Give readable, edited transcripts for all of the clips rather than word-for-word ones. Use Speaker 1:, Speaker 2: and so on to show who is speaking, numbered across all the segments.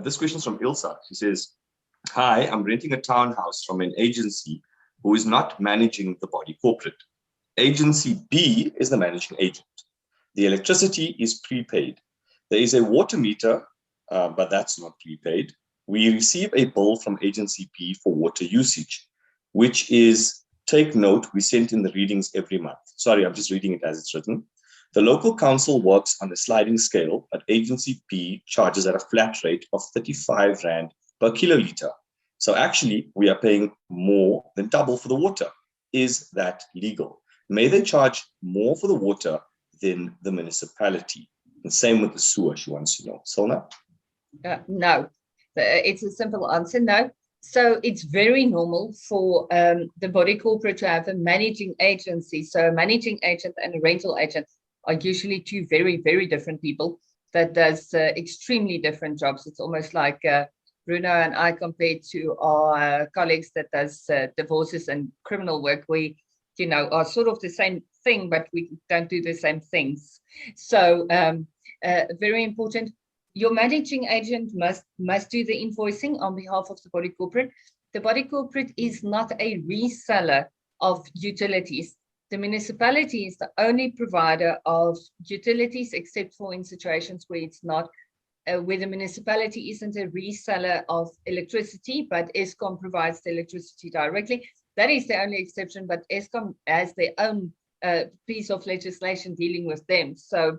Speaker 1: This question is from Ilsa. She says, hi, I'm renting a townhouse from an agency who is not managing the body corporate. Agency B is the managing agent. The electricity is prepaid. There is a water meter, but that's not prepaid. We receive a bill from Agency B for water usage, which is, take note, we sent in the readings every month. Sorry, I'm just reading it as it's written. The local council works on a sliding scale, but Agency B charges at a flat rate of 35 Rand per kiloliter. So actually, we are paying more than double for the water. Is that legal? May they charge more for the water than the municipality? And same with the sewer, she wants to know. Cilna?
Speaker 2: No, it's a simple answer, no. So it's very normal for the body corporate to have a managing agency. So a managing agent and a rental agent are usually two very, very different people that does extremely different jobs. It's almost like Bruno and I compared to our colleagues that does divorces and criminal work. We, are sort of the same thing, but we don't do the same things. So very important. Your managing agent must do the invoicing on behalf of the body corporate. The body corporate is not a reseller of utilities. The municipality is the only provider of utilities, except for in situations where it's not, where the municipality isn't a reseller of electricity, but Eskom provides the electricity directly. That is the only exception, but Eskom has their own piece of legislation dealing with them. So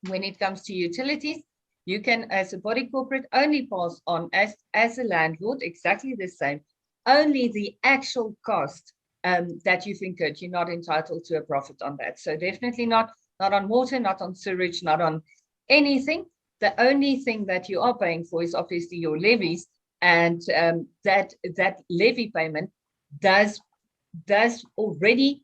Speaker 2: when it comes to utilities, you can, as a body corporate, only pass on as a landlord, exactly the same, only the actual cost that you've incurred. You're not entitled to a profit on that. So definitely not on water, not on sewage, not on anything. The only thing that you are paying for is obviously your levies, and that levy payment does already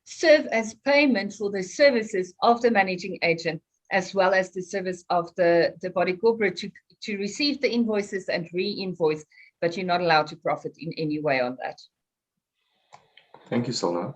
Speaker 2: serve as payment for the services of the managing agent, as well as the service of the body corporate to receive the invoices and re-invoice, but you're not allowed to profit in any way on that.
Speaker 1: Thank you, Cilna.